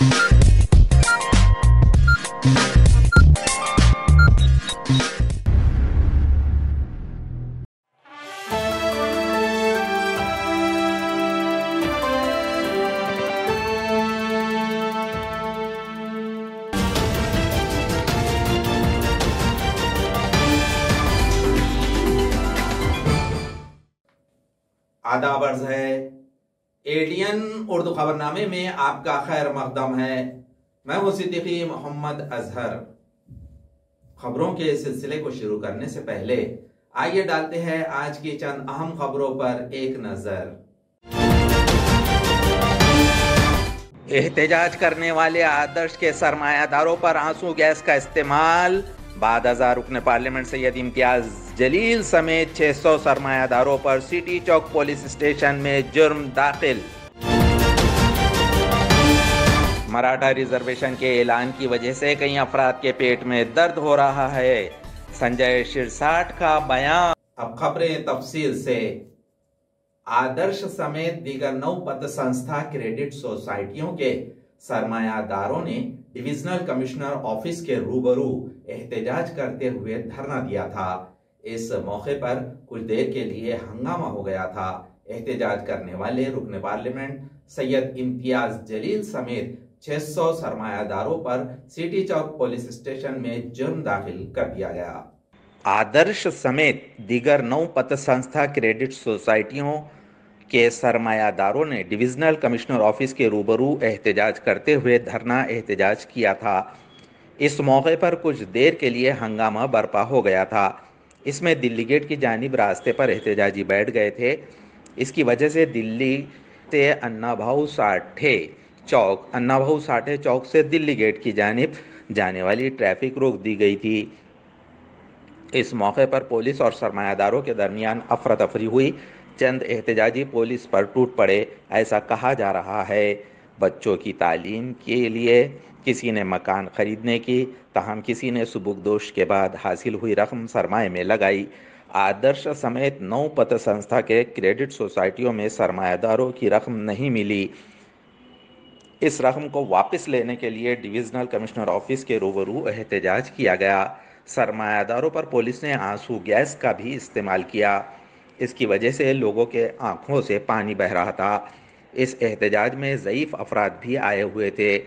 आदाब अर्ज है। एडियन उर्दू खबरनामे में आपका खैर मकदम है। मैं हूं सिद्दीकी मोहम्मद अजहर। खबरों के सिलसिले को शुरू करने से पहले आइए डालते हैं आज की चंद अहम खबरों पर एक नजर। एहतजाज करने वाले आदर्श के सरमायादारों पर आंसू गैस का इस्तेमाल। बाद हजार रुकने पार्लियामेंट सैयद इम्तियाज जलील समेत 600 सरमायादारों पर सिटी चौक पुलिस स्टेशन में जुर्म दाखिल। मराठा रिजर्वेशन के ऐलान की वजह से कई अफराद के पेट में दर्द हो रहा है। संजय शिरसाट का बयान। अब खबरें तफसील से। आदर्श समेत दीगर 9 पद संस्था क्रेडिट सोसाइटियों के सरमायादारों ने डिविजनल कमिश्नर ऑफिस के रूबरू एहतजाज करते हुए धरना दिया था। इस मौके पर कुछ देर के लिए हंगामा हो गया था। एहतजाज करने वाले रुकने पार्लियामेंट सैयद इम्तियाज जलील समेत 600 सरमायादारों पर सिटी चौक पुलिस स्टेशन में जुर्म दाखिल कर दिया गया। आदर्श समेत दीगर 9 पद संस्था क्रेडिट सोसाइटियों के सरमायादारों ने डिविजनल कमिश्नर ऑफिस के रूबरू एहतजाज करते हुए धरना एहतजाज किया था। इस मौके पर कुछ देर के लिए हंगामा बर्पा हो गया था। इसमें दिल्ली गेट की जानिब रास्ते पर एहतजाजी बैठ गए थे। इसकी वजह से दिल्ली से अन्ना भाऊ साठे चौक से दिल्ली गेट की जानिब जाने वाली ट्रैफिक रोक दी गई थी। इस मौके पर पुलिस और सरमायादारों के दरमियान अफरा तफरी हुई। चंद एहतजाजी पुलिस पर टूट पड़े, ऐसा कहा जा रहा है। बच्चों की तालीम के लिए किसी ने मकान खरीदने की, ताहम किसी ने सुबुकदोश के बाद हासिल हुई रकम सरमाए में लगाई। आदर्श समेत 9 पद संस्था के क्रेडिट सोसाइटियों में सरमायादारों की रकम नहीं मिली। इस रकम को वापस लेने के लिए डिविजनल कमिश्नर ऑफिस के रूबरू एहतजाज किया गया। सरमायादारों पर पुलिस ने आंसू गैस का भी इस्तेमाल किया। इसकी वजह से लोगों के आंखों से पानी बह रहा था। इस एहतजाज में ज़ईफ़ अफराद भी आए हुए थे।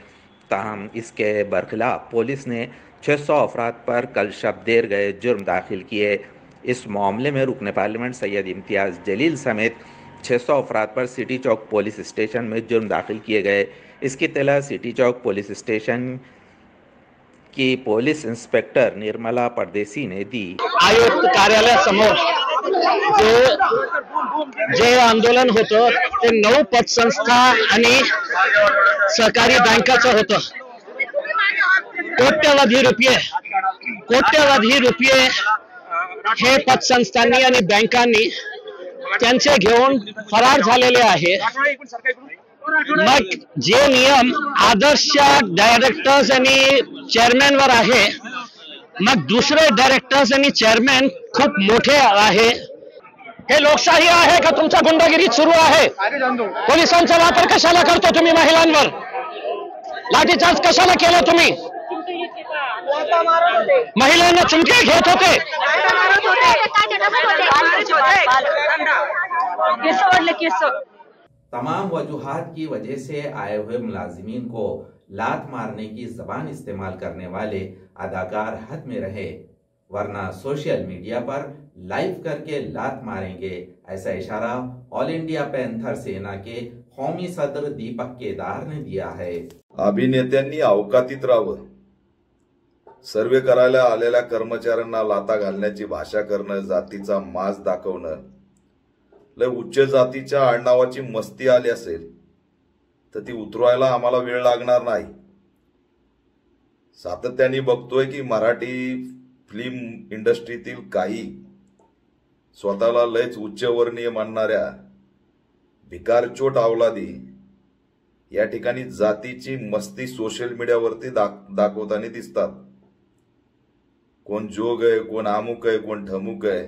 ताहम इसके बरखिलाफ पुलिस ने 600 अफराद पर कल शब देर गए जुर्म दाखिल किए। इस मामले में रुकने पार्लियामेंट सैयद इम्तियाज़ जलील समेत 600 अफराद पर सिटी चौक पुलिस स्टेशन में जुर्म दाखिल किए गए। इसकी इत्तला सिटी चौक पुलिस स्टेशन की पुलिस इंस्पेक्टर निर्मला परदेसी ने दी। आयुक्त कार्यालयासमोर जे आंदोलन होतं ते 9 पतसंस्था आणि सहकारी बँकाचं होतं। कोट्यवधी रुपये हे पतसंस्थांनी आणि बँकांनी त्यांचे घेऊन फरार झालेले आहे। मग जे नियम आदर्शच्या डायरेक्टर्स आणि चेअरमॅन वर आहे, मग दुसरे डायरेक्टर्स आणि चेअरमॅन खूप मोठे आहे। हे लोकशाही आहे का तुमचा गुंडागिरी सुरू आहे? पोलिसांचा वापर कशाला करतो तुम्ही? महिलांवर लाठीचार्ज कशाला केला तुम्ही? महिलांना चिमटे घेत होते। तमाम वजूहात की वजह से आए हुए मुलाजिमीन को लात मारने की जबान इस्तेमाल करने वाले अदाकार हद में रहे, वरना सोशल मीडिया पर लाइव करके लात मारेंगे, ऐसा इशारा ऑल इंडिया पैंथर सेना के कौमी सदर दीपक केदार ने दिया है। अभिनेत्यांनी अवकातीत राहावं, सर्वे करायला आलेल्या कर्मचाऱ्यांना लाता घालण्याची भाषा करणं, जातीचा माज दाखवणं, लय उच्च जातीच्या आडनावाची मस्ती आली असेल तर ती उतरवायला आम्हाला वेळ लागणार नाही। सातत्याने बघतोय की मराठी फिल्म इंडस्ट्रीतील काही स्वतःला लयच उच्चवर्णीय मानणाऱ्या भिकारचोट अवलादी या ठिकाणी जातीची मस्ती सोशल मीडियावरती दाखवताना दिसतात। कोण जोग आहे, कोण अमुक आहे, कोण ठमुक आहे।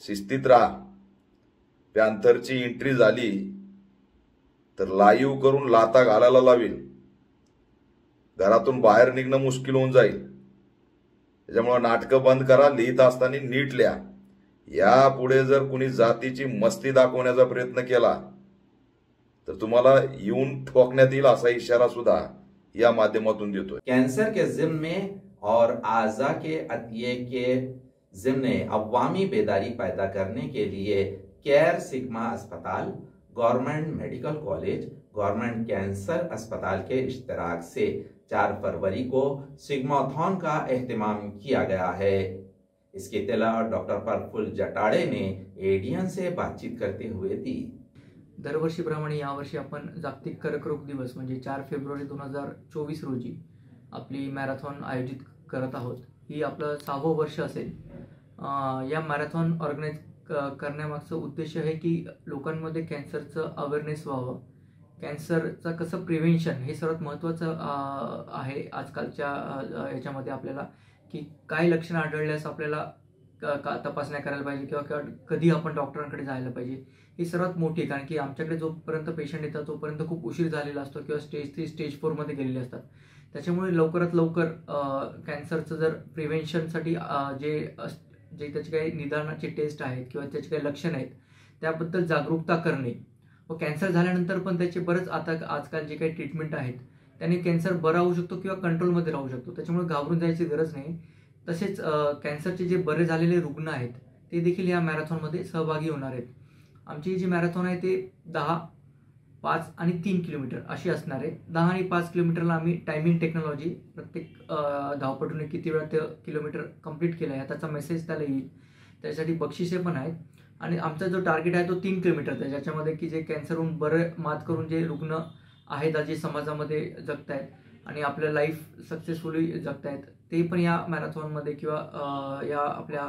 शिस्तीत राहा। पॅन्थरची एंट्री झाली तर लाईव्ह करून लाता घालायला लावील, घरातून बाहेर निघणं मुश्किल होऊन जाईल. त्याच्यामुळे नाटकं बंद करा, लिहित असताना नीट लिहा. यापुढे जर कुणी जातीची मस्ती दाखवण्याचा प्रयत्न केला तर तुम्हाला येऊन ठोकण्यात येईल असा इशारा सुद्धा या माध्यमातून देतोय. कैंसर के जिम्मे और आज़ा के अतिये के जिम्मे अवामी बेदारी पैदा करने के लिए केयर सिग्मा अस्पताल, government medical college, government cancer अस्पताल के इश्तराक से 4 फरवरी को सिग्माथॉन का एहतमाम किया गया है. इसकी इत्तला डॉक्टर प्रफुल्ल जटाड़े ने एडीएन से बातचीत करते हुए दी. दरवर्षीप्रमाणे यावर्षी आपण जागतिक कर्करोग दिवस म्हणजे 4 फेब्रुवारी 2024 रोजी आपली मॅरेथॉन आयोजित करत आहोत. ही आपलं 6वं वर्ष असेल. या मॅरेथॉन ऑर्गनाईज करण्यामागचा उद्देश आहे की लोकांमध्ये कॅन्सरचं अवेअरनेस व्हावं. कॅन्सरचं कसं प्रिव्हेन्शन हे सर्वात महत्त्वाचं आहे आजकालच्या याच्यामध्ये आपल्याला, की काय लक्षणं आढळल्यास आपल्याला तपासण्या करायला पाहिजे किंवा कधी आपण डॉक्टरांकडे जायला पाहिजे, ही सर्वात मोठी. कारण की आमच्याकडे जोपर्यंत पेशंट येतात तोपर्यंत खूप उशीर झालेला असतो किंवा स्टेज 3 स्टेज 4 मध्ये गेलेले असतात. त्याच्यामुळे लवकरात लवकर कॅन्सरचं जर प्रिव्हेन्शनसाठी जे त्याचे काही निदानाचे टेस्ट आहेत किंवा त्याचे काही लक्षणं आहेत त्याबद्दल जागरूकता करणे व कॅन्सर झाल्यानंतर पण त्याचे बरेच आजकाल जे काही ट्रीटमेंट आहेत त्याने कॅन्सर बरा होऊ शकतो किंवा कंट्रोलमध्ये राहू शकतो. त्याच्यामुळे घाबरून जायची गरज नाही. तसेच कॅन्सरचे जे बरे झालेले रुग्ण आहेत ते देखील या मॅरेथॉनमध्ये सहभागी होणार आहेत. आमची जी मॅरेथॉन आहे ते 10, 5 आणि 3 किलोमीटर अशी असणार आहे. 10 आणि 5 किलोमीटरला आम्ही टायमिंग टेक्नॉलॉजी प्रत्येक धावपटूने किती वेळा ते किलोमीटर कंप्लीट केलं आहे त्याचा मेसेज त्याला येईल. त्यासाठी बक्षिसे पण आहेत. आणि आमचा जो टार्गेट आहे तो 3 किलोमीटरचा आहे, ज्याच्यामध्ये की जे कॅन्सरहून बरं मात करून जे रुग्ण आहेत जे समाजामध्ये जगत आहेत आणि आपलं लाईफ सक्सेसफुली जगत आहेत ते पण या मॅरेथॉनमध्ये किंवा या आपल्या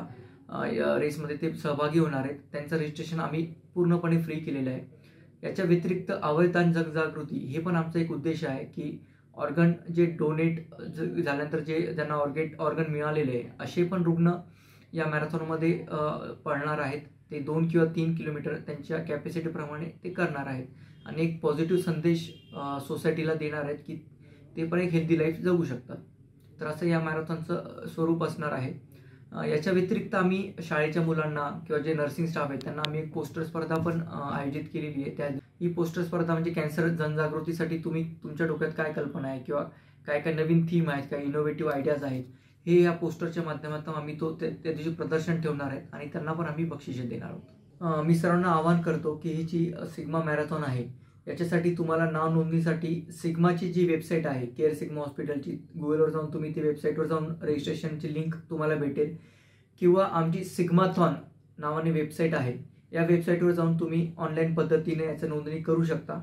रेसमध्ये ते सहभागी होणार आहेत. त्यांचं रजिस्ट्रेशन आम्ही पूर्णपणे फ्री केलेलं आहे. याच्या व्यतिरिक्त अवयवदान जनजागृती हे पण आमचा एक उद्देश आहे की ऑर्गन जे डोनेट झाल्यानंतर जे ज्यांना ऑर्गन मिळालेले आहे असे पण रुग्ण या मॅरेथॉनमध्ये पळणार आहेत. ते 2 किंवा 3 किलोमीटर त्यांच्या कॅपॅसिटीप्रमाणे ते करणार आहेत आणि एक पॉझिटिव्ह संदेश सोसायटीला देणार आहेत की ते पण एक हेल्दी लाईफ जगू शकतात. तर असं या मॅरेथॉनचं स्वरूप असणार आहे. याच्या व्यतिरिक्त आम्ही शाळेच्या मुलांना किंवा जे नर्सिंग स्टाफ आहेत त्यांना आम्ही एक पोस्टर स्पर्धा पण आयोजित केलेली आहे. ही पोस्टर स्पर्धा म्हणजे कॅन्सर जनजागृतीसाठी तुम्ही तुमच्या डोक्यात काय कल्पना आहे किंवा काय काय नवीन थीम आहेत, काय इनोव्हेटिव्ह आयडियाज आहेत हे या पोस्टरच्या माध्यमातून आम्ही त्या दिवशी प्रदर्शन ठेवणार आहेत आणि त्यांना पण आम्ही बक्षिसे देणार आहोत. मी सर्वांना आवाहन करतो की ही जी सिग्मा मॅरेथॉन आहे याच्यासाठी तुम्हाला नाव नोंदणीसाठी सिग्माची जी वेबसाईट आहे केअर सिग्मा हॉस्पिटलची, गुगलवर जाऊन तुम्ही ती वेबसाईटवर जाऊन रजिस्ट्रेशनची लिंक तुम्हाला भेटेल किंवा आमची सिग्माथॉन नावाने वेबसाईट आहे या वेबसाईटवर जाऊन तुम्ही ऑनलाईन पद्धतीने याचं नोंदणी करू शकता.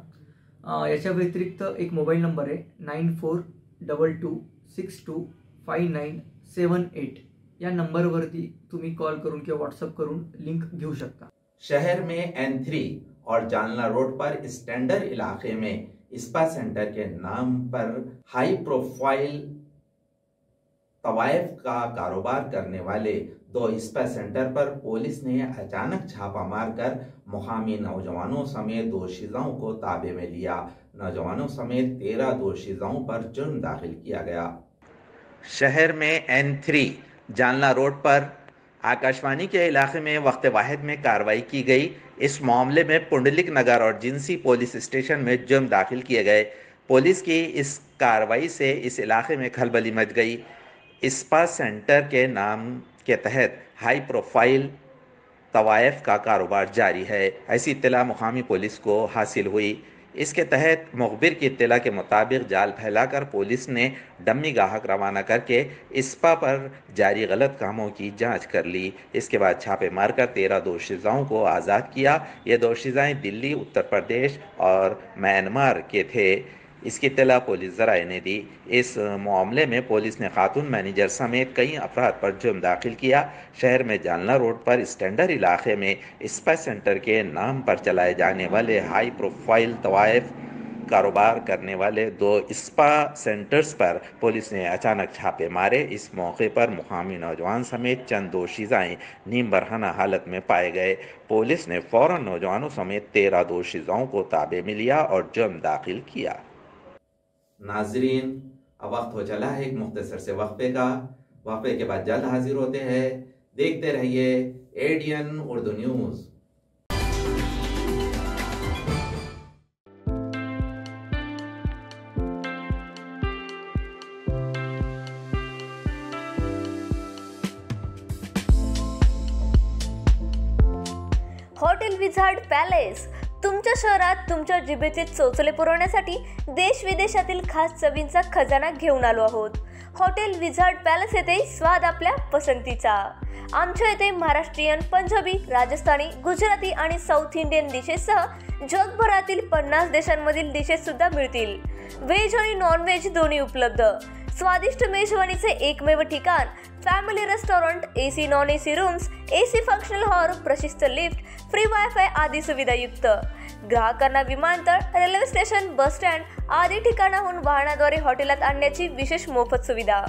याच्या व्यतिरिक्त एक मोबाईल नंबर आहे 9422625978 या नंबरवरती तुम्ही कॉल करून किंवा व्हॉट्सअप करून लिंक घेऊ शकता. शहर में N3 और जालना रोड पर स्टैंडर्ड इलाके में स्पा सेंटर के नाम पर हाई प्रोफाइल तवायफ का कारोबार करने वाले 2 स्पा सेंटर पर पुलिस ने अचानक छापा मारकर मुकामी नौजवानों समेत 2 दोषियों को ताबे में लिया. नौजवानों समेत 13 दोषियों पर जुर्म दाखिल किया गया. शहर में N3 जालना रोड पर आकाशवाणी के इलाके में वक्त वाहिद में कार्रवाई की गई. इस मामले में पुंडलिक नगर और जिंसी पुलिस स्टेशन में जुर्म दाखिल किए गए. पुलिस की इस कार्रवाई से इस इलाके में खलबली मच गई. स्पा सेंटर के नाम के तहत हाई प्रोफाइल तवायफ का कारोबार जारी है, ऐसी इत्तला मुकामी पुलिस को हासिल हुई. इसके तहत मुखबिर की इत्तला के मुताबिक जाल फैलाकर पुलिस ने डम्मी गाहक रवाना करके स्पा पर जारी गलत कामों की जांच कर ली. इसके बाद छापे मारकर 13 दोषियों को आज़ाद किया. ये दोषियाँ दिल्ली, उत्तर प्रदेश और म्यांमार के थे. इसकी इत्तला पुलिस ज़राए ने दी. इस मामले में पुलिस ने खातून मैनेजर समेत कई अफराद पर जुर्म दाखिल किया. शहर में जालना रोड पर स्टैंडर्ड इलाके में स्पा सेंटर के नाम पर चलाए जाने वाले हाई प्रोफाइल तवायफ कारोबार करने वाले 2 स्पा सेंटर्स पर पुलिस ने अचानक छापे मारे. इस मौके पर मुकामी नौजवान समेत चंद दोषियाँ नीम बरहना हालत में पाए गए. पुलिस ने फौरन नौजवानों समेत 13 दोषियों को ताबे में लिया और जुर्म दाखिल किया. नाजरीन, अब वक्त हो चला है एक मुख्तसर से वक्फे का। वक्फे के बाद जल्द हाजिर होते हैं। देखते रहिए ADN Urdu news. Hotel wizard palace तुमच्या शहरात तुमच्या जिभेचे चोचले पुरवण्यासाठी देश विदेशातील खास चवींचा खजाना घेऊन आलो आहोत। हॉटेल विझार्ड पॅलेस येथे स्वाद आपल्या पसंतीचा। आमच्या येथे महाराष्ट्रीयन, पंजाबी, राजस्थानी, गुजराती आणि साऊथ इंडियन डिशेससह जगभरातील 50 देशांमधील डिशेस सुद्धा मिळतील। व्हेज आणि नॉन व्हेज दोन्ही उपलब्ध। स्वादिष्ट मेजवानीचे एकमेव ठिकाण, family restaurant, AC non AC rooms, AC functional hall, प्रशस्त लिफ्ट, फ्री वायफाय आदी सुविधायुक्त। ग्राहकांना विमानतळ, रेल्वे स्टेशन, बस स्टँड आदी ठिकाणाहून वाहनाद्वारे हॉटेलात आणण्याची विशेष मोफत सुविधा।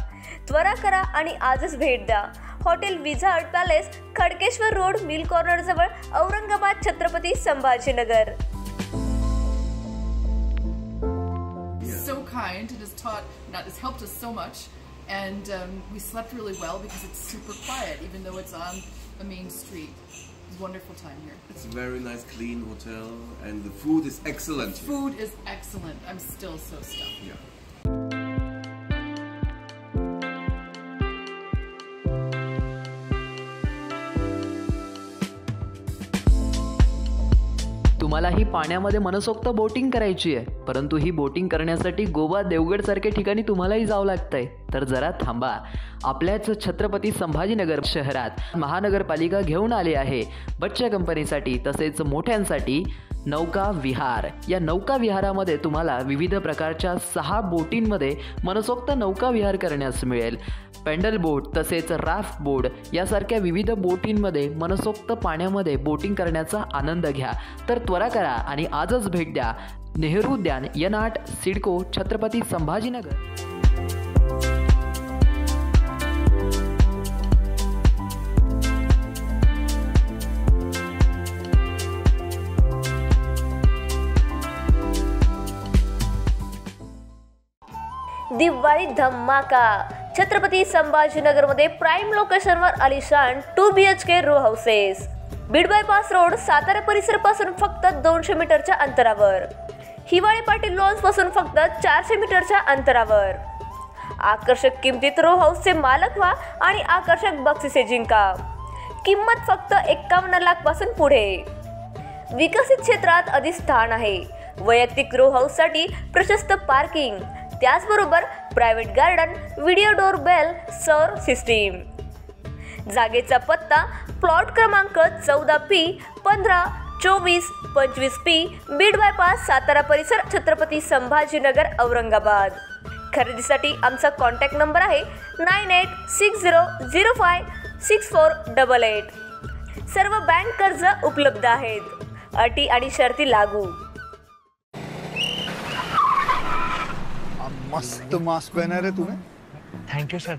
त्वरा करा आणि आजच भेट द्या। Hotel wizard palace, Khadkeshwar road, mill corner जवळ, Aurangabad, Chhatrapati Sambhajinagar. So kind and has helped us so much, and we slept really well because it's super quiet even though it's on the main street. It's a wonderful time here. It's a very nice clean hotel and the food is excellent. Food is excellent. I'm still so stuffed. Yeah. तुम्हाला ही पाण्यामध्ये मनसोक्त boating करायची आहे, परंतु ही boating करण्यासाठी गोवा, देवगड सारख्या ठिकाणी तुम्हालाही जावं लागतंय। तर जरा थांबा, आपल्याच छत्रपती संभाजीनगर शहरात महानगरपालिका घेऊन आली आहे बच्चा कंपनीसाठी तसेच मोठ्यांसाठी नौका विहार। या नौका विहारामध्ये तुम्हाला विविध प्रकारच्या 6 बोटींमध्ये मनसोक्त नौका विहार करण्यास मिळेल। पेंडल बोट तसेच राफ्ट बोट यासारख्या विविध बोटींमध्ये मनसोक्त पाण्यामध्ये बोटिंग करण्याचा आनंद घ्या। तर त्वरा करा आणि आजच भेट द्या नेहरू उद्यान, यनाट, सिडको, छत्रपती संभाजीनगर। दिवाळी धमाका छत्रपती संभाजीनगरमध्ये प्राईम लोकेशनवर आलिशान 2 BHK row houses. Beed bypass road, Satara परिसर पासून फक्त 200 मीटरच्या अंतरावर। हिवाळी पाटील लॉन्स पासून फक्त 400 मीटरच्या अंतरावर। आकर्षक किमतीत रो हाऊसचे मालक व्हा आणि आकर्षक बक्षिसे जिंका। किंमत फक्त 51 लाख पासून पुढे। विकसित क्षेत्रात अधिष्ठान आहे। वैयक्तिक रो हाऊससाठी प्रशस्त पार्किंग, त्याचबरोबर private garden, video door bell, सौर सिस्टीम। जागेचा पत्ता प्लॉट क्रमांक 14P 15 24 25P Beed bypass, Satara परिसर, छत्रपती संभाजीनगर, औरंगाबाद। खरेदीसाठी आमचा कॉन्टॅक्ट नंबर आहे 9860056488। सर्व बँक कर्ज उपलब्ध आहेत। अटी आणि शर्ती लागू। मस्त मास्क पहना रे तूने। Thank you sir.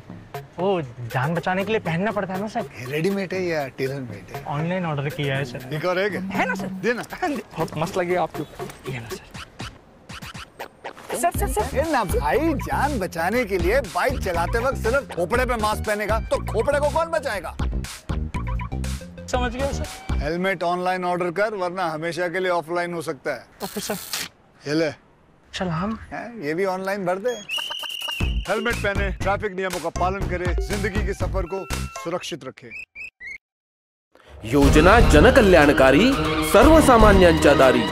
वो जान बचाने के लिए पहनना पड़ता है ना सर। रेडीमेड है या टेलर मेड है? ऑनलाइन ऑर्डर किया है सर। एक और है ना सर? देना। बहुत मस्त लगे आपको। ये ना सर। सर ना भाई, जान बचाने के लिए बाइक चलाते वक्त सिर्फ खोपड़े पे मास्क पहनेगा तो खोपड़े को कौन बचाएगा? समझ गया सर। हेलमेट ऑनलाइन ऑर्डर कर, वरना हमेशा के लिए ऑफलाइन हो सकता है। Okay sir. ये ले, चल हम ये भी ऑनलाइन भर दे। हेलमेट पहने, ट्रैफिक नियमों का पालन करे, जिंदगी के सफर को सुरक्षित रखे। योजना जनकल्याणकारी, सर्वसामान्यांच्या दारी।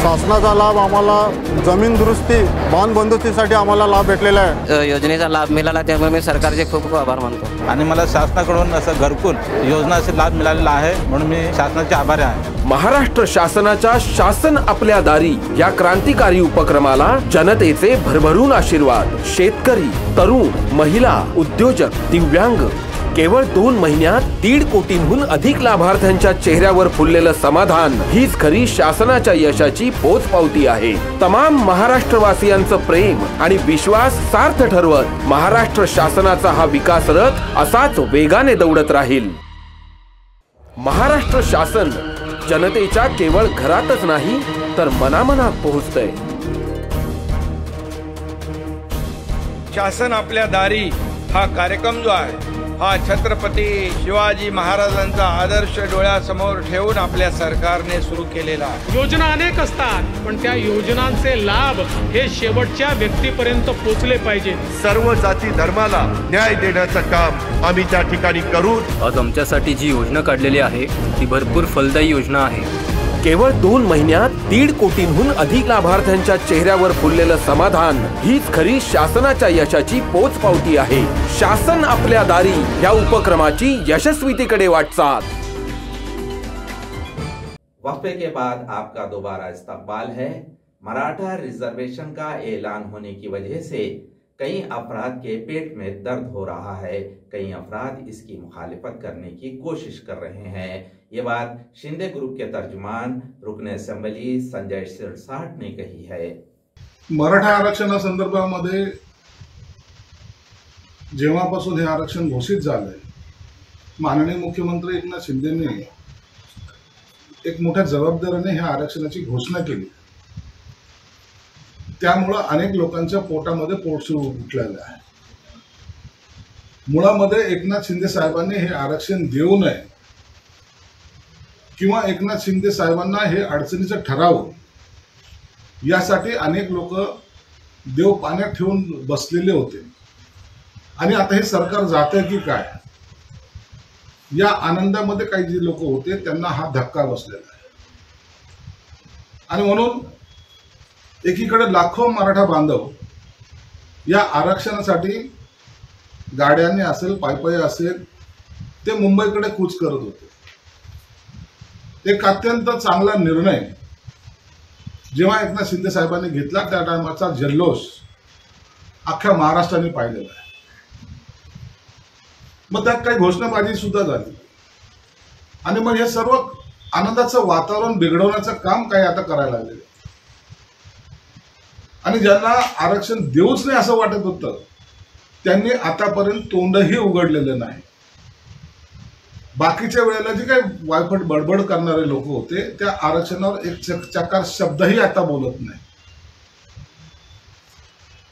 शासनाचा लाभ आम्हाला जमीन दुरुस्ती, बांध बंदुस्तीसाठी आम्हाला लाभ भेटलेला आहे। योजनेचा लाभ मिळाला त्यामुळे मी सरकारचे खूप खूप आभार मानतो आणि मला शासनाकडून असं घरकुल योजनाचा लाभ मिळालेला आहे म्हणून मी शासनाचे आभारी आहे। महाराष्ट्र शासनाच्या शासन आपल्या दारी या क्रांतिकारी उपक्रमाला जनतेचे भरभरून आशीर्वाद। शेतकरी, तरुण, महिला, उद्योजक, दिव्यांग, केवळ 2 महिन्यात 1.5 कोटींहून अधिक लाभार्थ्यांच्या चेहऱ्यावर फुललेलं समाधान हीच खरी शासनाच्या यशाची पोचपावती आहे। तमाम महाराष्ट्रवासियांचं प्रेम आणि विश्वास सार्थ ठरवत महाराष्ट्र शासनाचा हा विकास रथ असाच वेगाने दौडत राहील। महाराष्ट्र शासन जनतेच्या केवळ घरातच नाही तर मनामनात पोहोचतंय। शासन आपल्या दारी हा कार्यक्रम जो आहे हा छत्रपती शिवाजी महाराजांचा आदर्श डोळ्यासमोर ठेवून आपल्या सरकारने सुरू केलेला आहे। योजना अनेक असतात, पण त्या योजनांचे लाभ हे शेवटच्या व्यक्तीपर्यंत पोहोचले पाहिजे। सर्व जाती धर्माला न्याय देण्याचं काम आम्ही त्या ठिकाणी करू। आज आमच्यासाठी जी योजना काढलेली आहे ती भरपूर फलदायी योजना आहे। केवळ 2 महिन्यात 1.5 कोटींहून अधिक लाभार्थ्यांच्या चेहऱ्यावर फुललेलं समाधान हीच खरी शासनाच्या यशाची पोचपावती आहे। शासन आपल्या दारी या उपक्रमाची यशस्वीतेकडे वाटचाल। वक्फे के बाद आपका दोबारा इस्तकबाल है। मराठा रिजर्वेशन का ऐलान होने की वजह से कई अफराद के पेट में दर्द हो रहा है, कई अफराद इसकी मुखालिफत करने की कोशिश कर रहे हैं। ये बात शिंदे ग्रुप के तर्जुमान रुकने असेंबली संजय शिरसाट ने कही है। मराठा आरक्षणासंदर्भामध्ये जेव्हापासून हे आरक्षण घोषित झालंय, माननीय मुख्यमंत्री एकनाथ शिंदेने एक मोठ्या जबाबदारीने ह्या आरक्षणाची घोषणा केली। त्यामुळे अनेक लोकांच्या पोटामध्ये पोटसूळ उठलेलं आहे। मुळामध्ये एकनाथ शिंदे साहेबांनी हे आरक्षण देऊ नये किंवा एकनाथ शिंदे साहेबांना हे अडचणीचं ठरावं यासाठी अनेक लोक देव पाण्यात ठेवून बसलेले होते आणि आता हे सरकार जाते की काय या आनंदामध्ये काही जे लोक होते त्यांना हा धक्का बसलेला आहे। आणि म्हणून एकीकडे लाखो मराठा बांधव या आरक्षणासाठी गाड्यांनी असेल पायी असेल ते मुंबईकडे कूच करत होते। एक अत्यंत चांगला निर्णय जेव्हा एकनाथ शिंदे साहेबांनी घेतला त्या टायमाचा जल्लोष अख्ख्या महाराष्ट्राने पाहिलेला आहे। मग त्यात काही घोषणाबाजी सुद्धा झाली आणि मग हे सर्व आनंदाचं वातावरण बिघडवण्याचं काम काही आता करायला लागले आणि ज्यांना आरक्षण देऊच नाही असं वाटत होतं त्यांनी आतापर्यंत तोंडही उघडलेलं नाही। बाकीच्या वेळेला जे काही वायफट बडबड करणारे लोक होते त्या आरक्षणावर एक चकार शब्दही आता बोलत नाही।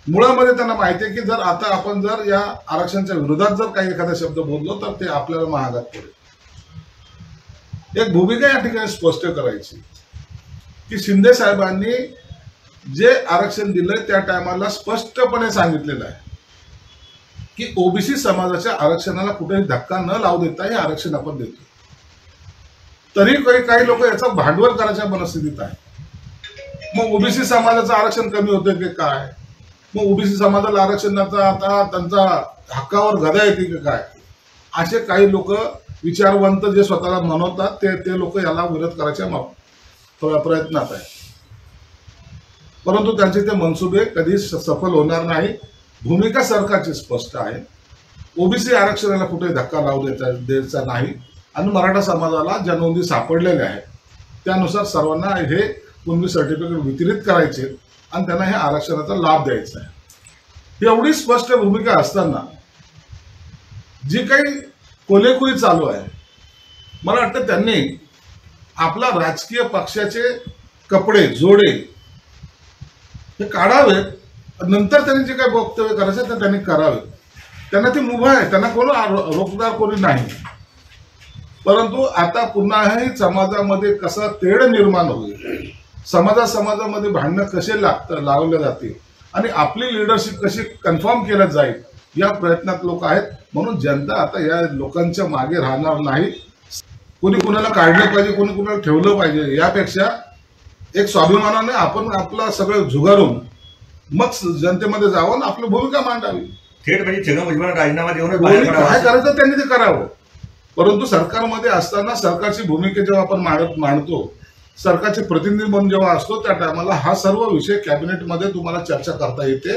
मुळामध्ये त्यांना माहिती आहे की जर आता आपण जर या आरक्षणाच्या विरोधात जर काही एखादा शब्द बोललो तर ते आपल्याला महागात पडेल। एक भूमिका या ठिकाणी स्पष्ट करायची की शिंदे साहेबांनी जे आरक्षण दिलंय त्या टायमाला स्पष्टपणे सांगितलेलं आहे की ओबीसी समाजाच्या आरक्षणाला कुठेही धक्का न लावू देता हे आरक्षण आपण देतो। तरी काही लोक याचा भांडवल करायच्या मनस्थितीत आहे। मग ओबीसी समाजाचं आरक्षण कमी होतं की काय, मग ओबीसी समाजाला आरक्षणाचा आता त्यांचा हक्कावर गदा येते की काय, असे काही लोक विचारवंत जे स्वतःला म्हणवतात ते लोक याला विरोध करायच्या प्रयत्नात आहे। परंतु त्यांचे ते मनसुबे कधी सफल होणार नाही। भूमिका सरकारची स्पष्ट आहे, ओबीसी आरक्षणाला कुठे धक्का लावू द्यायचा नाही आणि मराठा समाजाला ज्या नोंदी सापडलेल्या आहेत त्यानुसार सर्वांना हे कुणबी सर्टिफिकेट वितरित करायचे आणि त्यांना हे आरक्षणाचा लाभ द्यायचा आहे। एवढी स्पष्ट भूमिका असताना जी काही कोलेकुली चालू आहे मला वाटतं त्यांनी आपला राजकीय पक्षाचे कपडे जोडे हे काढावेत, नंतर त्यांनी जे काही वक्तव्य करायचं ते त्यांनी करावे। त्यांना ती मुभा आहे, त्यांना कोण रोखदार कोणी नाही। परंतु आता पुन्हाही समाजामध्ये कसा तेढ निर्माण होईल, समाजामध्ये भांडणं कसे लावले जातील आणि आपली लिडरशिप कशी कन्फर्म केल्या जाईल या प्रयत्नात लोक आहेत। म्हणून जनता आता या लोकांच्या मागे राहणार नाही। कोणी कुणाला काढलं पाहिजे, कोणी कुणाला ठेवलं पाहिजे यापेक्षा एक स्वाभिमानाने आपण आपला सगळं झुगारून मग जनतेमध्ये जाऊन आपली भूमिका मांडावी। थेट म्हणजे छगन भुजबळ राजीनामा देऊन काय करायचं त्यांनी ते करावं। परंतु सरकारमध्ये असताना सरकारची भूमिका जेव्हा आपण मांडतो, सरकारचे प्रतिनिधी म्हणून जेव्हा असतो त्या टायमाला हा सर्व विषय कॅबिनेटमध्ये तुम्हाला चर्चा करता येते,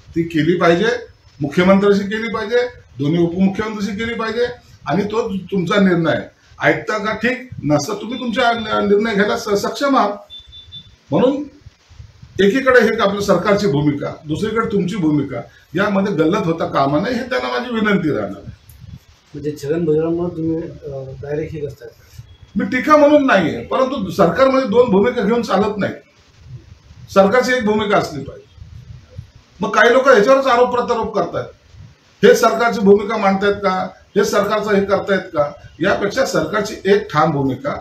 ती केली पाहिजे। मुख्यमंत्र्यांशी केली पाहिजे, दोन्ही उपमुख्यमंत्र्यांशी केली पाहिजे आणि तो तुमचा निर्णय ऐकता का ठीक नसतं तुम्ही तुमचा निर्णय घ्यायला सक्षम आहात। म्हणून एकीकडे हे आपल्या सरकारची भूमिका, दुसरीकडे तुमची भूमिका यामध्ये गल्लत होता कामा नये, हे त्यांना माझी विनंती राहणार आहे। म्हणजे छगन भुजबळांमुळे तुम्ही डायरेक्ट हे करताय? मी टीका म्हणून नाहीये, परंतु सरकारमध्ये दोन भूमिका घेऊन चालत नाही। सरकारची एक भूमिका असली पाहिजे। मग काही लोक ह्याच्यावरच आरोप प्रत्यारोप करतायत. हे सरकारची भूमिका मांडतायत का, हे सरकारचं हे करतायत का? यापेक्षा सरकारची एक ठाम भूमिका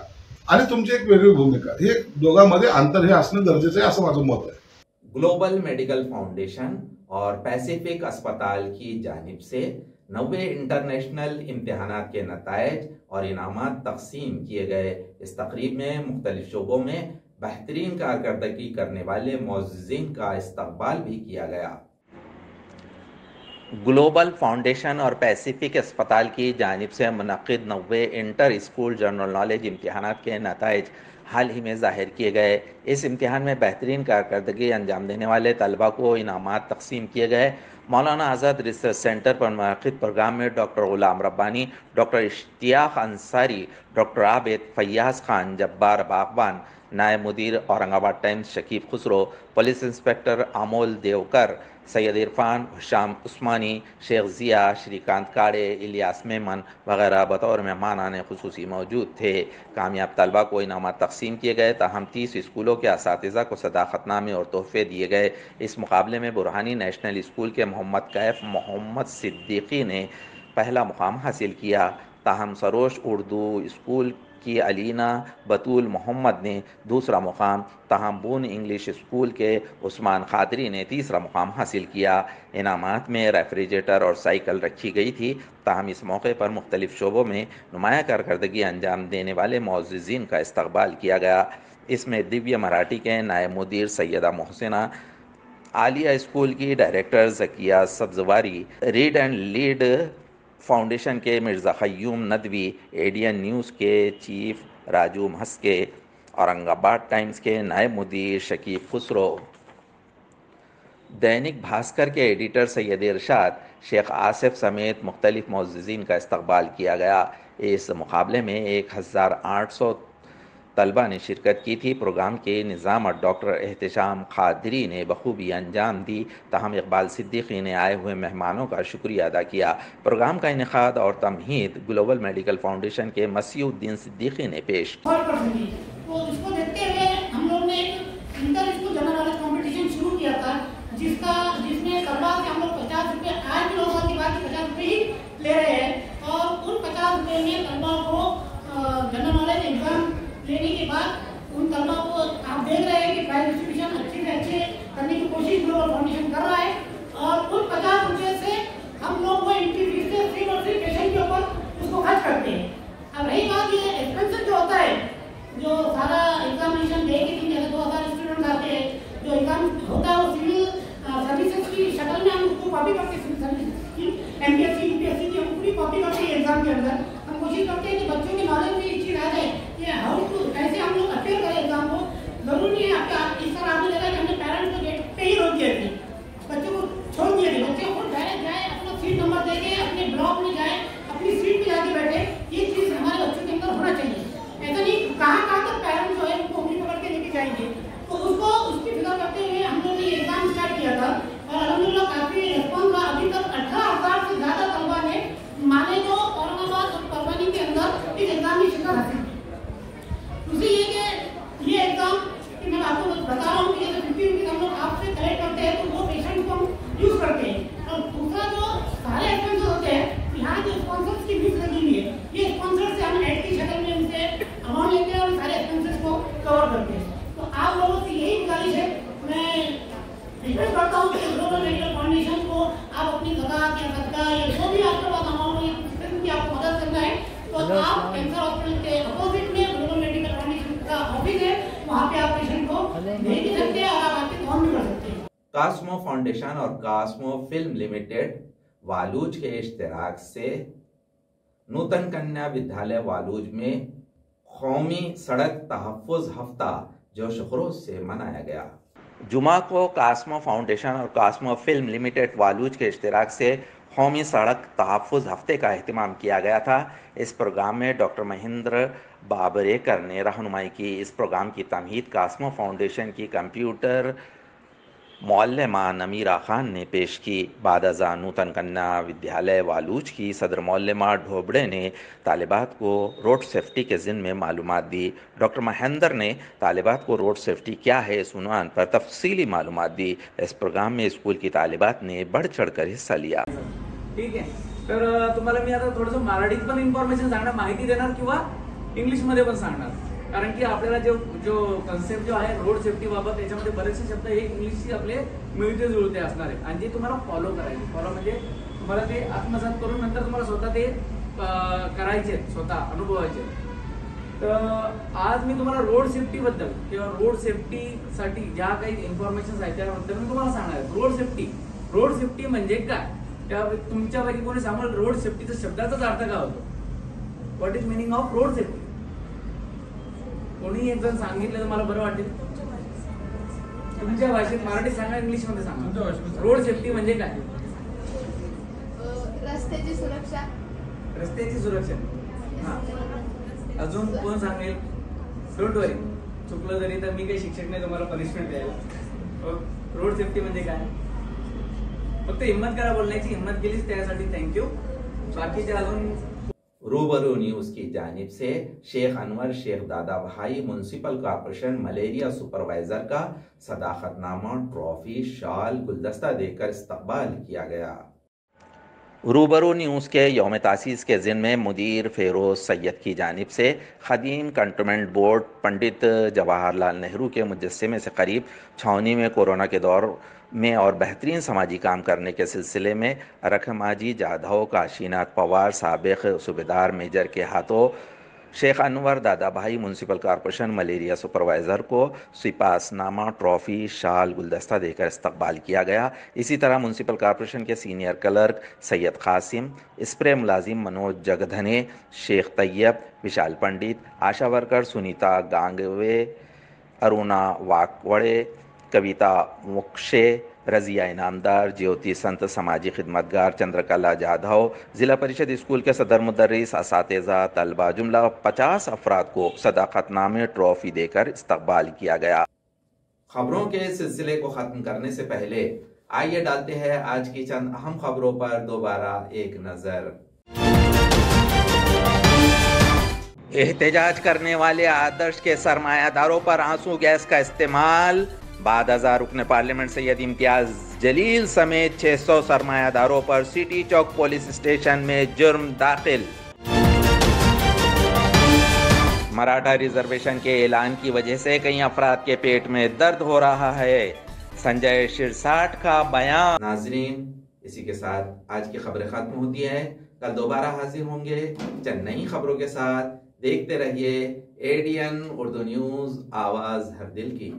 आणि तुमची एक वेगळी भूमिका, हे दोघांमध्ये अंतर हे असणं गरजेचं आहे, असं माझं मत आहे. ग्लोबल मेडिकल फाउंडेशन और पैसिफिक अस्पताल की जानिब से 90 इंटरनेशनल इम्तिहानात के नतायज और इनामात तकसीम किए गए. इस तकरीब में मुख्तलिफ शोबों में बेहतरीन कारकर्दगी करने वाले मोअज़्ज़िज़ीन का इस्तकबाल भी किया गया. ग्लोबल फाउंडेशन और पैसिफिक अस्पताल की जानिब से मुनक़िद 90 इंटर स्कूल जनरल नॉलेज इम्तिहानात के नताइज हाल ही में ज़ाहिर किए गए. इस इम्तिहान में बेहतरीन कारकर्दगी अंजाम देने वाले तलबा को इनामात तकसीम किए गए. मौलाना आज़ाद रिसर्च सेंटर पर मुनक़िद प्रोग्राम में doctor Ghulam Rabbani, doctor Ishtiyaq Ansari, doctor Abid, Faiyaz Khan, Jabbar Bagban, नायब मुदीर Aurangabad Times Shakeeb Khusro, police inspector Amol Deokar, Syed Irfan, Husham Usmani, Sheikh Ziya, Shrikant Kade, Ilyas Memon वगैरह बतौर मेहमान खुसूसी मौजूद थे. कामयाब तलबा को इनामात तकसीम किए गए. ताहम 30 स्कूलों के असातिज़ा को सदाकतनामे और तोहफे दिए गए. इस मुकाबले में बुरहानी नेशनल स्कूल के मोहम्मद कैफ मोहम्मद सिद्दीकी ने पहला मुकाम हासिल किया. ताहम सरोश उर्दू स्कूल की अलीना बतूल मोहम्मद ने दूसरा मुकाम, ताहम बून इंग्लिश स्कूल के उस्मान खादरी ने तीसरा मुकाम हासिल किया. इनामात में रेफ्रिजरेटर और साइकिल रखी गई थी. ताहम इस मौके पर मुख्तलिफ शोबों में नुमाया कारकर्दगी अंजाम देने वाले मोअज़्ज़िज़ीन का इस्तकबाल किया गया. इसमें दिव्य मराठी के नायब मुदीर सैयदा मोहसिना, आलिया स्कूल की director Zakiya Sabzwari, read and lead foundation के मिर्ज़ा क़य्यूम नदवी, एडियन न्यूज़ के चीफ राजू महस्के, औरंगाबाद टाइम्स के नायब मुदीर शकीब खुसरो, दैनिक भास्कर के एडिटर सैयद इरशाद, शेख आसिफ समेत मुख्तलिफ मोअज़्ज़िज़ीन का इस्तकबाल किया गया. इस मुकाबले में 1800 तलबा ने शिरकत की थी. प्रोग्राम के निज़ाम डॉक्टर एहतशाम खादरी ने बखूबी अंजाम दी. ताहम इकबाल सिद्दीकी ने आए हुए मेहमानों का शुक्रिया अदा किया. प्रोग्राम का इनेकाद और तमहीद ग्लोबल मेडिकल फाउंडेशन के मसीउद्दीन सिद्दीकी ने पेश तो इसको देखते हुए हम लोग ने एक inter school general knowledge competition शुरू किया था, जिसमें तलबा से हम लोग 50 रुपये, आज भी लोगों की बात 50 रुपये ही ले रहे हैं, और उन 50 रुपये में तलबा को जनरल नॉलेज एग्जाम लेने के बाद उन तलबा को आप देख रहे हैं कि प्राइज डिस्ट्रीब्यूशन अच्छे से अच्छे करने की कोशिश ग्लोबल फाउंडेशन कर रहा है. और उन 50 रुपये से हम लोग वो एंट्री फीस से सिर्फ और सिर्फ पेशेंट के ऊपर उसको खर्च करते हैं. अब रही बात ये एक्सपेंसेस जो होता है, जो सारा एग्जामिनेशन दे के 3000 स्टूडेंट आते हैं, जो एग्जाम होता है वो सिविल सर्विसेज की शक्ल में हम उसको कॉपी करते हैं. सिविल सर्विसेज की एमपीएससी यूपीएससी की हम पूरी कॉपी करते हैं एग्जाम के अंदर. हम कोशिश करते हैं कि बच्चों के नॉलेज में ये चीज़ आ जाए कि हाउ टू, कैसे हम लोग अपेयर करें एग्जाम को. जरूरी है आपका इस तरह आपने देखा कि हमने पेरेंट्स को गेट पे ही रोक दिया थे, बच्चों को छोड़ दिया थे. बच्चे खुद डायरेक्ट जाए, अपना सीट नंबर दे के अपने ब्लॉक में जाए, अपनी सीट पे जाके बैठे. ये चीज़ हमारे बच्चों के अंदर होना चाहिए. ऐसा नहीं कहाँ तक पेरेंट्स जो है उनको उंगली पकड़ के लेके जाएंगे. तो उसको उसकी फिक्र करते हुए हम लोगों ने ये एग्जाम स्टार्ट किया था, और अलहमदुलिल्लाह काफ़ी रिस्पॉन्स रहा. अभी तक 18,000 से ज़्यादा तलबा ने माने तो औरंगाबाद और परवानी के अंदर इस एग्जाम में शिरकत हासिल की. दूसरी ये कि ये एग्जाम कि मैं आपको बता रहा हूँ कि जैसे 50 रुपीज़ हम लोग आपसे कलेक्ट करते हैं तो वो पेशेंट को हम यूज़ करते हैं. और दूसरा जो सारे एक्सपेंसेस होते हैं, यहाँ जो स्पॉन्सर्स की फीस लगी हुई है, ये स्पॉन्सर से हम एड की शक्ल में उनसे अमाउंट लेते हैं और सारे एक्सपेंसेस को कवर करते हैं. तो आप लोगों से यही गुजारिश है, मैं रिक्वेस्ट करता हूँ कि ग्लोबल मेडिकल फाउंडेशन को आप अपनी ज़कात या सदका या जो भी आपके पास अमाउंट हो, किसी की आपको मदद करना है तो आप कैंसर हॉस्पिटल के अपोजिट में ग्लोबल मेडिकल फाउंडेशन का ऑफिस है, वहाँ पे आप पेशेंट को भेज भी सकते हैं और आप आके काम भी कर सकते हैं. कास्मो फाउंडेशन और कास्मो फिल्म लिमिटेड वालूज के इश्तिराक से नूतन कन्या विद्यालय वालूज में कौमी सड़क तहफ़्फ़ुज़ हफ्ता जोश खरोश से मनाया गया. जुमा को कास्मो फाउंडेशन और कास्मो फिल्म लिमिटेड वालूज के इश्तिराक से कौमी सड़क तहफ़्फ़ुज़ हफ्ते का अहतमाम किया गया था. इस प्रोग्राम में डॉक्टर महेंद्र बाबरेकर ने रहनुमाई की. इस प्रोग्राम की तमहीद कास्मो फाउंडेशन की कंप्यूटर मौलमा नमीरा खान ने पेश की। बादअज़ा नूतन कन्या विद्यालय वालूज की सदर मौलमा ढोबड़े ने तालिबात को रोड सेफ्टी के ज़िम्मे में मालूमात दी। डॉक्टर महेंद्र ने तालिबात को रोड सेफ्टी क्या है इस उन्वान पर तफसीली मालूमात दी। इस प्रोग्राम में स्कूल की तालिबात ने बढ़ चढ़ कर हिस्सा लिया। ठीक आहे, तर तुम्हाला मी आता थोडंसं मराठीत पण इन्फॉर्मेशन सांगणार, माहिती देणार किंवा इंग्लिशमध्ये पण सांगणार, कारण की आपल्याला जो कन्सेप्ट जो आहे रोड सेफ्टी बाबत त्याच्यामध्ये बरेचसे शब्द हे इंग्लिशशी आपले मिळते जुळते असणार आहे आणि ते तुम्हाला फॉलो करायचे. फॉलो म्हणजे तुम्हाला ते आत्मसात करून नंतर तुम्हाला स्वतः ते करायचे, स्वतः अनुभवायचे. तर आज मी तुम्हाला रोड सेफ्टी बद्दल किंवा रोड सेफ्टीसाठी ज्या काही इन्फॉर्मेशन आहेत त्याबद्दल मी तुम्हाला सांगणार आहे. रोड सेफ्टी म्हणजे काय, त्या तुमच्यापैकी कोणी सांगाल रोड सेफ्टीचा शब्दाचाच अर्थ काय होतो, what is meaning of road safety? कोणी एक जण सांगितलं तर मला बरं वाटेल. तुमच्या भाषेत मराठी सांगा, इंग्लिश मध्ये सांगा. रोड सेफ्टी म्हणजे काय? रस्त्याची सुरक्षा. रस्त्याची सुरक्षा. हा, अजून कोण सांगेल? डोंट वरी, चुकलं जरी तर मी काही शिक्षक नाही तुम्हाला पनिशमेंट द्यायला. रोड सेफ्टी म्हणजे काय? फक्त हिम्मत करा बोलण्याची, हिम्मत केलीच त्यासाठी थँक्यू. बाकीचे अजून रूबरू न्यूज़ की जानिब से शेख अनवर शेख दादा भाई म्यूनसिपल कॉर्पोरेशन मलेरिया सुपरवाइजर का सदाकतनामा, ट्रॉफी, शाल, गुलदस्ता देकर इस्तकबाल किया गया। रूबरू न्यूज़ के यौम तासीस के ज़िम्मे में मुदीर फेरोज़ सैयद की जानिब से खदीम कंटोनमेंट बोर्ड पंडित जवाहरलाल नेहरू के मुजस्समे से करीब छावनी में कोरोना के दौर में और बेहतरीन समाजी काम करने के सिलसिले में रखमाजी जाधव काशीनाथ पवार साबिक सूबेदार मेजर के हाथों शेख अनवर दादा भाई म्यूनसिपल कॉर्पोरेशन मलेरिया सुपरवाइज़र को सिपासनामा, ट्रॉफ़ी, शाल, गुलदस्ता देकर इस्तकबाल किया गया। इसी तरह म्यूनसिपल कॉर्पोरेशन के senior clerk Syed Qasim, spray मुलाजिम मनोज जगधने, शेख तैयब, विशाल पंडित, आशा वर्कर सुनीता गांगवे, अरुणा वाकवड़े, कविता मुक्षे, रजिया इनामदार, ज्योति संत, समाजी खिदमतगार चंद्रकला जाधव, ज़िला परिषद स्कूल के सदर मुदर्रिस, असातिज़ा, तलबा जुमला 50 अफराद को सदाकतनामे, ट्रॉफ़ी देकर इस्तकबाल किया गया। खबरों के सिलसिले को ख़त्म करने से पहले आइए डालते हैं आज की चंद अहम खबरों पर दोबारा एक नज़र। एहतजाज करने वाले आदर्श के सरमायादारों पर आंसू गैस का इस्तेमाल। बादअज़ा रुकन पार्लियामेंट सैयद इम्तियाज जलील समेत 600 सरमायादारों पर सिटी चौक पुलिस स्टेशन में जुर्म दाखिल। मराठा रिजर्वेशन के ऐलान की वजह से कई अफराद के पेट में दर्द हो रहा है, संजय शिरसाट का बयान। नाजरीन, इसी के साथ आज की खबरें खत्म होती है। कल दोबारा हाजिर होंगे चंद नई खबरों के साथ। देखते रहिए ADN उर्दू न्यूज़, आवाज़ हर दिल की।